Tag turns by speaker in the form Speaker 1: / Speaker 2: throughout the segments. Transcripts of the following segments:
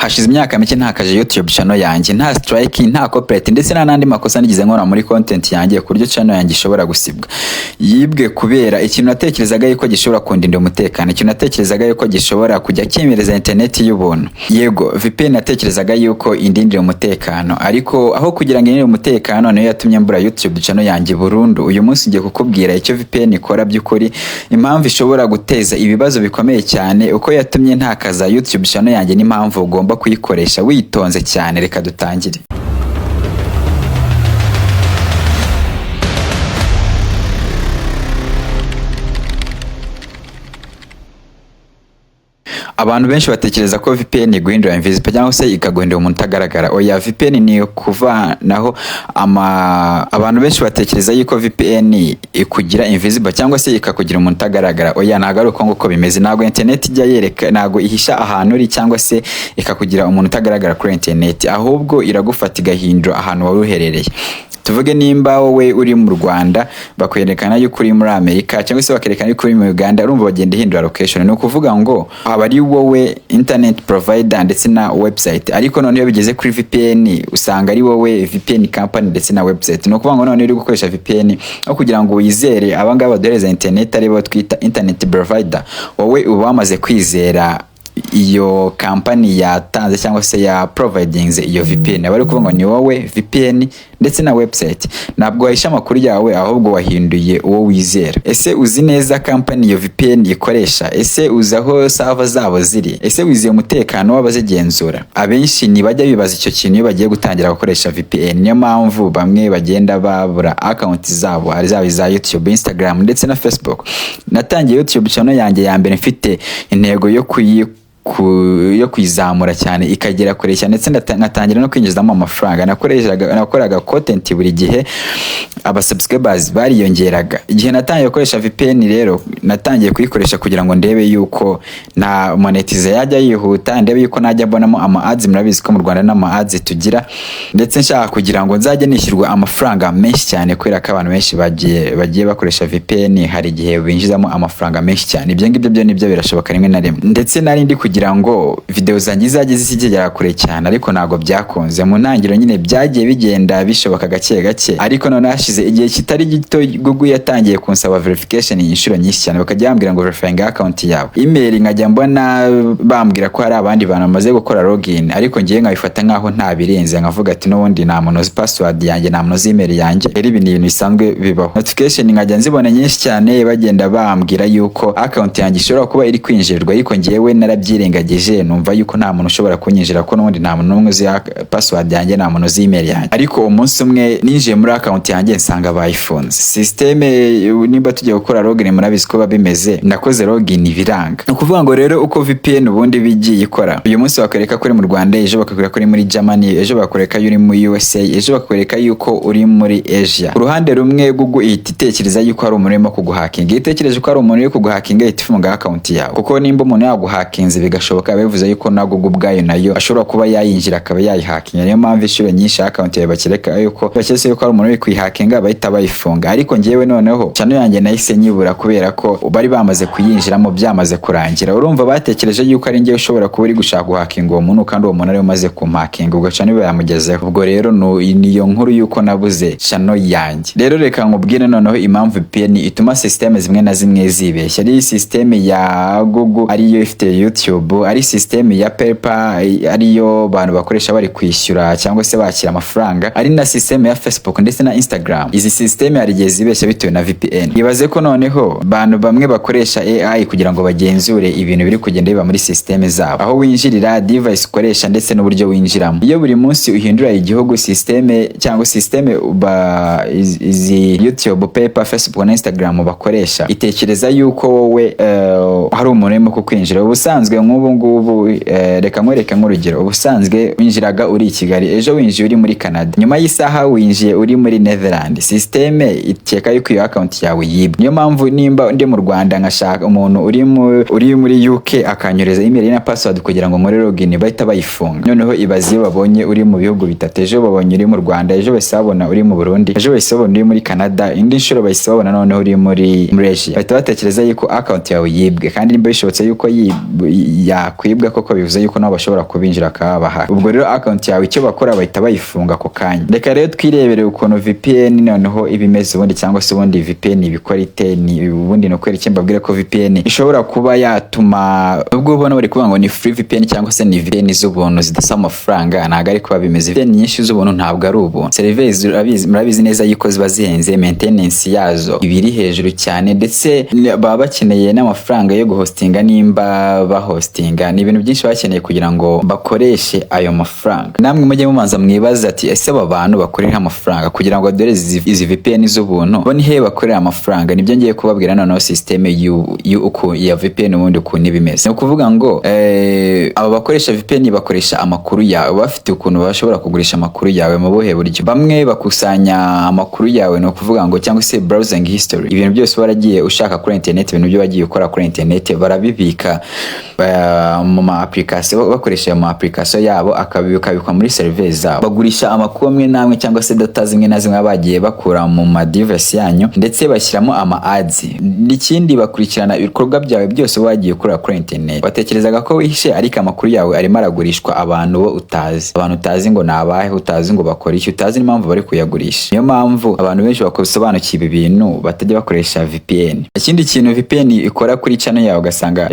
Speaker 1: Hashize imyaka mike ntakaje YouTube channel yanjye, nta strike, nta copyright ndetse n'andi makosa nigize nkora muri content yanjye ku buryo channel yanjye ishobora gusibwa. Yibwe kubera ikintu natekerezaga yuko gishobora kundinda umutekano, ikintu natekerezaga yuko gishobora kujya kimereza internet y'ubuntu. Yego, VPN natekerezaga yuko indindira umutekano, ariko aho kugira ngo indindire umutekano nayo yatumye mbura YouTube channel yanjye burundu. Uyu munsi ngiye kukubwira icyo VPN ikora by'ukuri, impamvu ishobora guteza ibibazo bikomeye cyane, uko yatumye ntakaza YouTube channel yanjye n'impamvu ugomba kuyikoresha witonze cyane. Reka dutangire. Abantu benshi batekereza ko VPN iguhindura invisible cyangwa se ikaguhindura umuntu utagaragara. Oya, VPN ni kuvanaho abantu benshi batekereza yuko VPN ikugira invisible cyangwa se ikakugira umuntu utagaragara. Oya, ntago ari uko nguko bimeze. Ntago internet ijya yereka, ntago ihisha ahantu uri cyangwa se ikakugira umuntu utagaragara kuri internet, ahubwo iragufata igahindura ahantu wari uherereye. Tuvuge nimba wowe uri mu Rwanda bakwerekana yuko uri muri Amerika cyangwa se bakerekana yuko uri mu Uganda, urumva bagenda hindura location. No kuvuga ngo aba ari wowe internet provider ndetse na website, ariko none iyo bigeze kuri VPN usanga ari wowe VPN company ndetse na website. No kuvuga ngo none uri gukoresha VPN aho kugira ngo wizere abangaba badohereza internet ari bo twita internet provider, wowe uba wamaze kwizera iyo company yatanze cyangwa se ya providing iyo VPN. Abari kuvuga ngo ni wowe VPN ndetse na website, ntabwo wahisha amakuru yawe ahubwo wahinduye uwo wizera. Ese uzi neza company iyo VPN ikoresha? Ese uzi aho server zabo ziri? Ese wizeye umutekano w'abazigenzura? Abenshi ntibajya bibaza icyo kintu iyo bagiye gutangira gukoresha VPN. Niyo mpamvu bamwe bagenda babura account zabo, ari zaba za YouTube, Instagram ndetse na Facebook. Natangiye YouTube channel yanjye ya mbere mfite intego yo kwizamura cyane ikagera kuresha, ndetse ngatangira no kwinjizamo amafaranga. Nakoraga content buri gihe, aba subscribers bariyongeraga. Igihe natangiye gukoresha VPN rero natangiye kuyikoresha kugira ngo ndebe yuko na monetize yajya yihuta, ndebe yuko najya mbonamo ama ads. Murabizi ko mu Rwanda n'ama ads tugira, ndetse nshaka kugira ngo nzajye nishyurwa amafaranga menshi cyane, kubera ko abantu benshi bagiye bakoresha VPN hari igihe binjizamo amafaranga menshi cyane. Ibyo ngibyo byo nibyo birashoboka rimwe na rimwe. Ndetse nari ndi kugira ngo video zanjye zajye zigera kure cyane, ariko ntago byakunze. Mu ntangiriro nyine byagiye bigenda bishoboka gake gake, ariko none hashize igihe kitari gito Google yatangiye kunsaba verification inshuro nyinshi cyane. Bakajya bambwira ngo verifying account yawe, email nkajya mbona bambwira ko hari abandi bantu bamaze gukora login, ariko ngiye nkabifata nkaho nta birenze, nkavuga ati n'ubundi nta muntu uzi password yanjye, nta muntu uzi email yanjye. Rero ibi ni ibintu bisanzwe bibaho. Notification nkajya nzibona nyinshi cyane bagenda bambwira yuko account yanjye ishobora kuba iri kwinjirirwa, ariko ngiyewe narabyirengagije, numva yuko nta muntu ushobora kunyinjira, ko n'ubundi nta muntu n'umwe uzi password yanjye, nta muntu uzi email yanjye. Ariko umunsi umwe ninjiye muri account yanjye nsanga bayifunze. Systeme nimba tugiye gukora login, murabizi ko babimeze, nakoze login biranga. Ukuvuga ngo rero uko VPN ubundi bigiye ikora, uyu munsi bakwereka ko uri mu Rwanda, ejo bakwereka ko uri muri Germany, ejo bakwereka uri muri USA, ejo bakwereka yuko uri muri Asia. Uruhande rumwe Google ihita itekereza yuko hari umuntu urimo kuguhakinga, itekereje ko hari umuntu uri kuguhakinga, ihita ifunga account yawe. Kuko nimba umuntu yaguhakinze bigashoboka, bivuze yuko na Google ubwayo nayo ashobora kuba yayinjira akaba yayihakinga. Niyo mpamvu inshuro nyinshi account yawe bakireka yuko bakese yuko hari umuntu uri kuyihakinga bahita bayifunga. Ariko ngewe noneho channel yanjye nahise nyibura kubera ko bari bamaze kuyinjiramo byamaze kurangira. Urumva batekereje yuko ari ngewe ushobora kuba uri gushaka guhakinga uwo muntu, kandi uwo muntu ari umaze kumpakinga, ubwo channel bayamugezeho. Ubwo rero niyo nkuru yuko nabuze channel yanjye. Rero reka nkubwire noneho impamvu VPN ituma system zimwe na zimwe zibeshya. Ari system ya Google ariyo ifite YouTube, ari system ya PayPal ariyo bantu bakoresha bari kwishyura cyangwa se bakira amafaranga, ari na system ya Facebook ndetse na Instagram. Izi system hari igihe zibeshya bitewe na VPN. Ibaze ko noneho bantu bamwe bakoresha AI kugira ngo bagenzure ibintu biri kugenda biba muri system zabo, aho winjirira, device ukoresha ndetse n'uburyo winjiramo. Iyo buri munsi uhindura igihugu, system cyangwa system izi YouTube, PayPal, Facebook na Instagram bakoresha itekereza yuko wowe hari umuntu urimo kukwinjira. Ubusanzwe nk'ubu ngubu reka nkwereke nk'urugero. Ubusanzwe winjiraga uri i Kigali, ejo winjiye uri muri Canada, nyuma y'isaha winjiye uri muri Netherlands. System iteka yuko iyo account yawe yibwe. Niyo mpamvu nimba ndi mu Rwanda nkashaka umuntu uri muri UK akanyoreza email na password kugira ngo nkore login, bahita bayifunga. Noneho ibaze iyo babonye uri mu bihugu bitatu, ejo babonye uri mu Rwanda, ejo basabona uri mu Burundi, ejo basabona uri muri Canada, indi nshuro basabona noneho uri muri Asia, bahita batekereza yuko account yawe yibwe. Kandi nimba bishobotse yuko yakwibwa koko bivuze yuko nabo bashobora kubinjira akabaha. Ubwo rero account yawe icyo bakora bahita bayifunga ako kanya. Reka rero twirebere ukuntu VPN noneho ibimeze ubundi, cyangwa se ubundi VPN ibikora ite. Ni ubundi no kwera icyo mbabwire ko VPN ishobora kuba yatuma, ubwo ubona bari kuvuga ngo ni free VPN cyangwa se ni VPN z'ubuntu zidasaba amafaranga, ntabwo ari kuba bimeze. VPN nyinshi z'ubuntu ntabwo ari ubuntu. Serivisi murabizi neza yuko ziba zihenze, maintenance yazo ibiri hejuru cyane, ndetse baba bakeneye n'amafaranga yo guhostinga. Nimba bahostinga ni ibintu byinshi bakeneye kugira ngo bakoreshe ayo mafaranga. Namwe mujye mumanza mwibaza ati ese aba bantu bakorera amafaranga kugira ngo dore izi VPN z'ubuntu bo ni he bakorera amafaranga? Nibyo ngiye kubabwira noneho systeme ya VPN ubundi ukuntu ibimeze. Ni ukuvuga ngo aba bakoresha VPN bakoresha amakuru yawe, bafite ukuntu bashobora kugurisha amakuru yawe mu buhe buryo. Bamwe bakusanya amakuru yawe, ni ukuvuga ngo cyangwa se browsing history, ibintu byose waragiye ushaka kuri internet, ibintu byo wagiye ukora kuri internet barabibika mu ma application, bakoresha mu application yabo akabikwa muri server zabo. Bagurisha amakuru amwe namwe cyangwa se data zimwe na zimwe bagiye bakura mu ma device yanyu, ndetse bashyiramo ama ads. N'ikindi bakurikirana ibikorwa byawe byose wagiye ukora kuri internet. Batekerezaga ko wihishe, ariko amakuru yawe arimo aragurishwa abantu bo utazi, abantu utazi ngo nabahe, utazi ngo bakora iki, utazi n'impamvu bari kuyagurisha. Niyo mpamvu abantu benshi bakosobanukiye ibi bintu batajya bakoresha VPN. Ikindi kintu VPN ikora kuri channel yawe ugasanga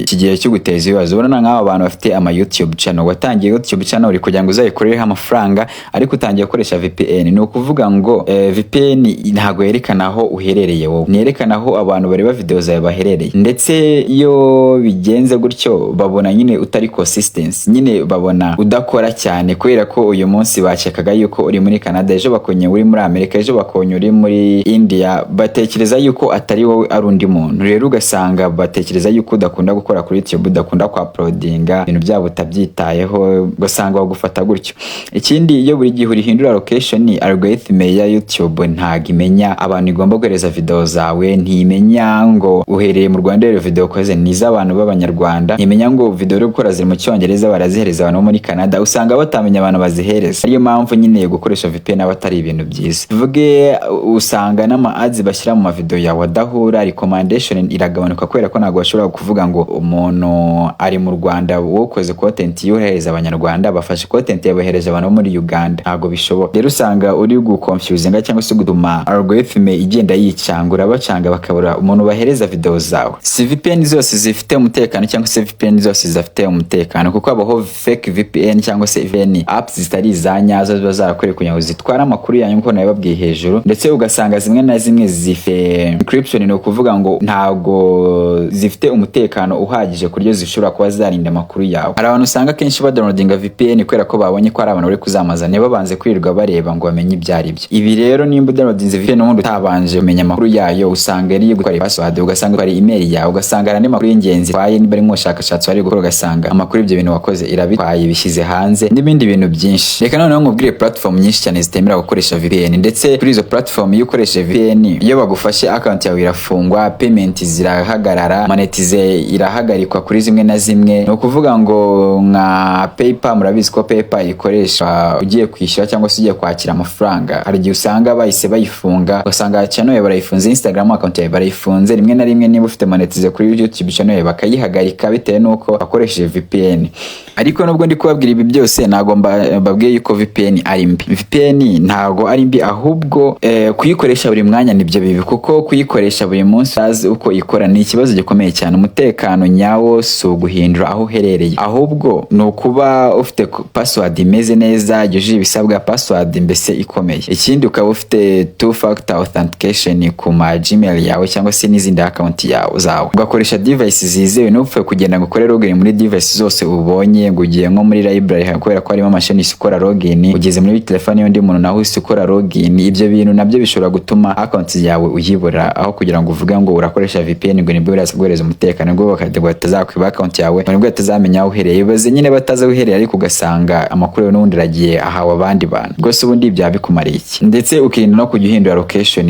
Speaker 1: iki gihe cyo guteza ibibazo. Urabona nk'aba bantu bafite ama YouTube channel, watangiye YouTube channel uri kugira ngo uzayikorereho amafaranga, ariko utangiye gukoresha VPN. Ni ukuvuga ngo VPN ntago yerekana aho uherereye wowe, nerekana aho abantu bareba video zawe baherereye. Ndetse iyo bigenze gutyo babona nyine utari consistency, nyine babona udakora cyane, kubera ko uyu munsi bacekaga yuko uri muri Canada, ejo bakonye uri muri Amerika, ejo bakonye uri muri India, batekereza yuko atari wowe ari undi muntu. Rero ugasanga batekereza yuko udakunda gukora kuri YouTube, udakunda kwa uploadinga, ibintu byabo utabyitayeho, ugasanga bagufata gutyo. Ikindi iyo buri gihe urihindura location, algorithm ya YouTube ntago imenya abantu igomba guhereza video zawe, ntimenya ngo uhereye mu Rwanda rero video koze niza abantu b'abanyarwanda, ntimenya ngo video uri gukora ziri mu Cyongereza barazihereza abantu muri Canada, usanga batamenya abantu bazihereza. Ariyo mpamvu nyine gukoresha VPN abatari ibintu byiza. Tuvuge usanga n'ama ads bashyira mu ma video yawe adahura, recommendation iragabanuka kubera ko ntago bashobora kuvuga ngo umuntu ari mu Rwanda wokoze content yohereza abanyarwanda, bafashe content yabahereje abantu muri Uganda, ntago bishoboka. Rero usanga uri guconfusinga cyangwa se gutuma algorithm igenda yicangura, bacanga bakabura umuntu bahereza video zawe. Si VPN zose zifite umutekano cyangwa se VPN zose zifite umutekano, kuko abaho fake VPN cyangwa se VPN apps zitari izanyazo ziba zarakoreye kugira ngo zitwara amakuru yanyu nko nababwiye hejuru, ndetse ugasanga zimwe na zimwe zifite encryption. Ni ukuvuga ngo ntago zifite umutekano uhagije kuryo zishobora kuba zarinda amakuru yawe. Hari abantu usanga kenshi badownloadinga VPN kubera ko babonye ko ari abantu bari kuzamaza, niba banze kwirirwa bareba ngo bamenye ibyari byo. Ibi rero nimba downloadinze VPN ubundi utabanje kumenya amakuru yayo, usanga ari gukora password, ugasanga ari email yawe, ugasanga ari amakuru y'ingenzi twaye, niba ari mu bushakashatsi bari gukora ugasanga amakuru ibyo bintu wakoze irabitwaye bishyize hanze, n'ibindi bintu byinshi. Reka noneho nkubwire platform nyinshi cyane zitemera gukoresha VPN, ndetse kuri izo platform iyo ukoresha VPN, iyo bagufashe account yawe irafungwa, payment zirahagarara, monetize irahagarikwa kuri zimwe na zimwe. Ni ukuvuga ngo nka PayPal, murabizi ko PayPal ikoresha ugiye kwishyura cyangwa se ugiye kwakira amafaranga, hari igihe usanga bahise bayifunga, ugasanga channel yawe barayifunze, Instagram account yawe barayifunze, rimwe na rimwe niba ufite monetize kuri YouTube channel yawe bakayihagarika bitewe nuko akoresheje VPN. Ariko nubwo ndi kubabwira ibi byose ntago mbabwiye yuko VPN ari mbi. VPN ntago ari mbi, ahubwo kuyikoresha buri mwanya nibyo bibi, kuko kuyikoresha buri munsi azi uko ikora ni ikibazo gikomeye cyane. Umutekano nyawo si uguhindura aho uherereye, ahubwo ni ukuba ufite password imeze neza, yujuje ibisabwa, password mbese ikomeye. Ikindi ukaba ufite two factor authentication ku ma Gmail yawe cyangwa se n'izindi account yawe zawe, ugakoresha device zizewe. Ntupfe kugenda ngo ukore login muri device zose ubonye, ngo ugiye nko muri library kubera ko harimo machine ikora login, ugeze muri telefone y'undi muntu naho ikora login. Ibyo bintu nabyo bishobora gutuma account yawe uyibura, aho kugira ngo uvuge ngo urakoresha VPN ngo nibwo biraguhereza umutekano, ngo bakadegwa batazakwiba account yawe, nibwo batazamenya aho uhereye. Baze nyine bataza uhereye, ariko ugasanga amakuru n'ubundi ragiye ahawe abandi bantu, rwose ubundi bya bikumariye iki. Ndetse ukirinda no kujya uhindura location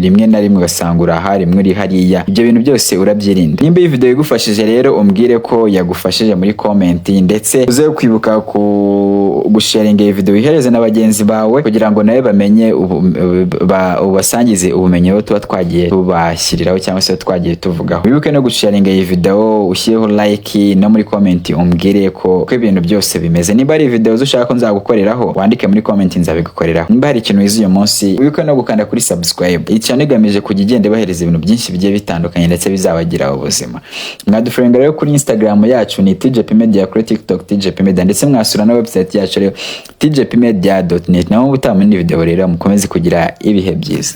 Speaker 1: rimwe na rimwe, ugasanga urahari rimwe uri hariya. Ibyo bintu byose urabyirinda. Nimba iyi video igufashije rero umbwire ko yagufashije muri comment, ndetse uze kwibuka gusharinga iyi video ihereze n'abagenzi bawe kugira ngo nawe bamenye ubasangize ubumenyi tuba twagiye tubashyiriraho cyangwa se twagiye tuvugaho. Wibuke no gusharinga iyi video, ushyireho like no muri comment umbwire ko ibintu byose bimeze. Niba ari video ushaka ko nzagukoreraho wandike muri comment nzabigukoreraho. Niba hari ikintu wize uyu munsi wibuke no gukanda kuri subscribe. Iyi channel igamije kujya igenda bahereza ibintu byinshi bigiye bitandukanye ndetse bizabagira ubuzima. Mwadufollowinga rero kuri Instagram yacu ni TJP Media, kuri TikTok TJP Media, ndetse mwasura na website yacu rero tjpmedia.net. naho ubutaha muri video rero mukomeze kugira ibihe byiza.